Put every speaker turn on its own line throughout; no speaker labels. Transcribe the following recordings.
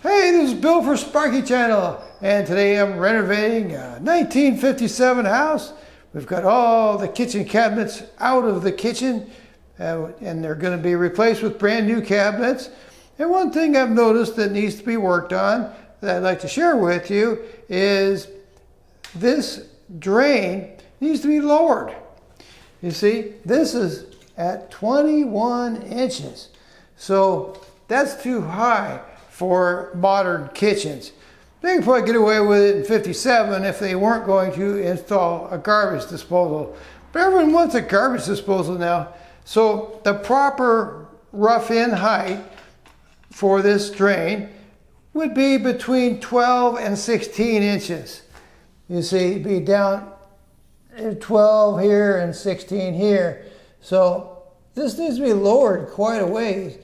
Hey, this is Bill for Sparky Channel, and today I'm renovating a 1957 house. We've got all the kitchen cabinets out of the kitchen, and they're going to be replaced with brand new cabinets. And one thing I've noticed that needs to be worked on that I'd like to share with you is this drain needs to be lowered. You see, this is at 21 inches, so that's too high for modern kitchens. They could probably get away with it in 57 if they weren't going to install a garbage disposal. But everyone wants a garbage disposal now. So the proper rough-in height for this drain would be between 12 and 16 inches. You see, it'd be down 12 here and 16 here. So this needs to be lowered quite a ways.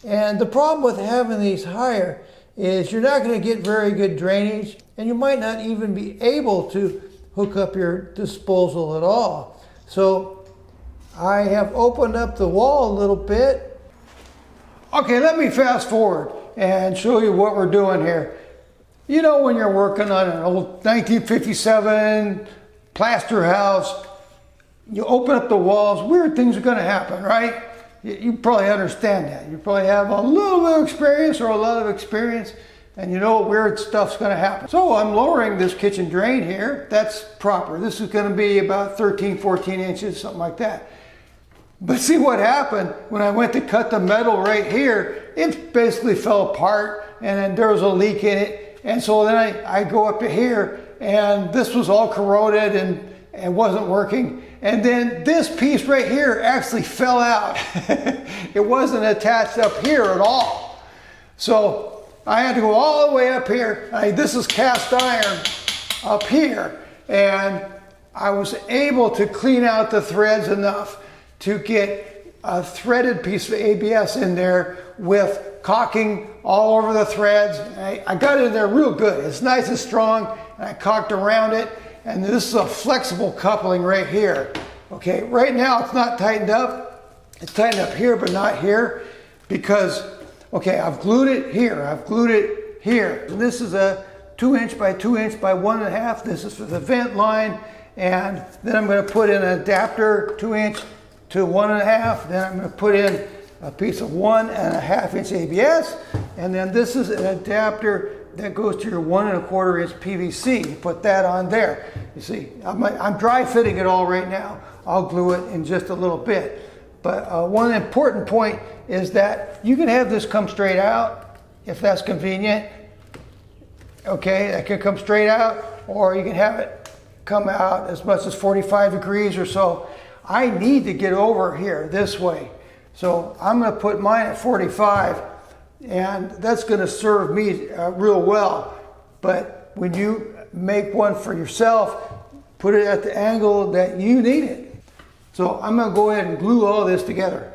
And the problem with having these higher is you're not going to get very good drainage, and you might not even be able to hook up your disposal at all. So I have opened up the wall a little bit. Okay, let me fast forward and show you what we're doing here. You know, when you're working on an old 1957 plaster house, you open up the walls, weird things are going to happen, right? You probably understand that. You probably have a little bit of experience or a lot of experience, and you know weird stuff's going to happen. So I'm lowering this kitchen drain here. That's proper. This is going to be about 13, 14 inches, something like that. But see what happened when I went to cut the metal right here, it basically fell apart, and then there was a leak in it. And so then I go up to here, and this was all corroded and wasn't working. And then this piece right here actually fell out. It wasn't attached up here at all. So I had to go all the way up here. This is cast iron up here. And I was able to clean out the threads enough to get a threaded piece of ABS in there with caulking all over the threads. I got it in there real good. It's nice and strong, and I caulked around it. And this is a flexible coupling right here. Okay, right now it's not tightened up. It's tightened up here, but not here because, okay, I've glued it here. I've glued it here. And this is a 2 inch by 2 inch by 1.5. This is for the vent line. And then I'm going to put in an adapter 2 inch to 1.5. Then I'm going to put in a piece of 1.5 inch ABS. And then this is an adapter that goes to your 1.25 inch PVC. You put that on there. You see, I'm dry fitting it all right now. I'll glue it in just a little bit. But one important point is that you can have this come straight out if that's convenient. Okay, that can come straight out, or you can have it come out as much as 45 degrees or so. I need to get over here this way. So I'm going to put mine at 45. And that's going to serve me real well. But when you make one for yourself, put it at the angle that you need it. So I'm going to go ahead and glue all this together.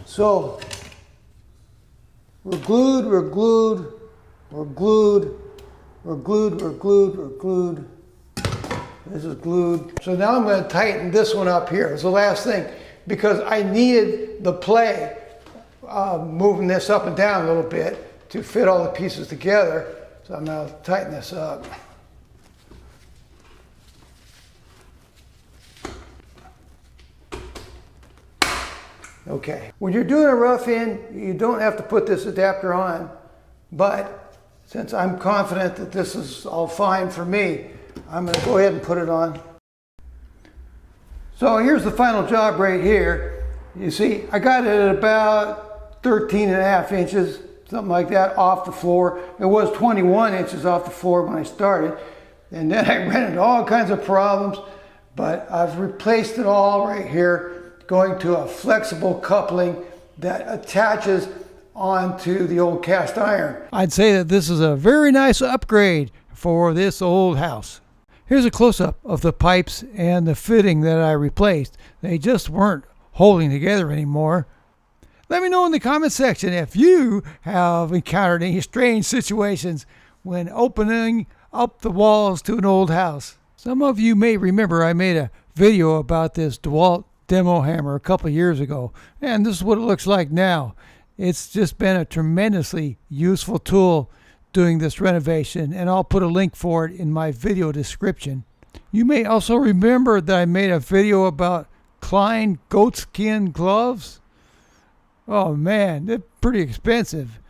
So we're glued, we're glued, we're glued, we're glued, we're glued, we're glued. This is glued. So now I'm going to tighten this one up here. It's the last thing because I needed the play moving this up and down a little bit to fit all the pieces together. So I'm going to tighten this up. Okay. When you're doing a rough-in, you don't have to put this adapter on, but since I'm confident that this is all fine for me, I'm going to go ahead and put it on. So here's the final job right here. You see, I got it at about 13.5 inches, something like that, off the floor. It was 21 inches off the floor when I started. And then I ran into all kinds of problems, but I've replaced it all right here, going to a flexible coupling that attaches onto the old cast iron. I'd say that this is a very nice upgrade for this old house. Here's a close-up of the pipes and the fitting that I replaced. They just weren't holding together anymore. Let me know in the comment section if you have encountered any strange situations when opening up the walls to an old house. Some of you may remember I made a video about this DeWalt demo hammer a couple years ago, and this is what it looks like now. It's just been a tremendously useful tool doing this renovation, and I'll put a link for it in my video description. You may also remember that I made a video about Klein goatskin gloves. Oh man, they're pretty expensive,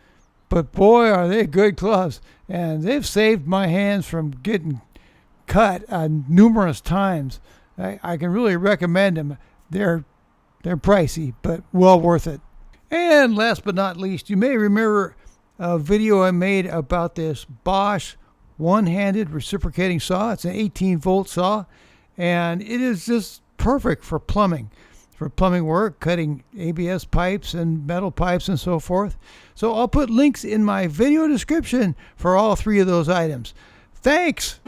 but boy are they good gloves, and they've saved my hands from getting cut numerous times. I can really recommend them. They're pricey, but well worth it. And last but not least, you may remember a video I made about this Bosch one-handed reciprocating saw. It's an 18-volt saw, and it is just perfect for plumbing work, cutting ABS pipes and metal pipes and so forth. So I'll put links in my video description for all three of those items. Thanks!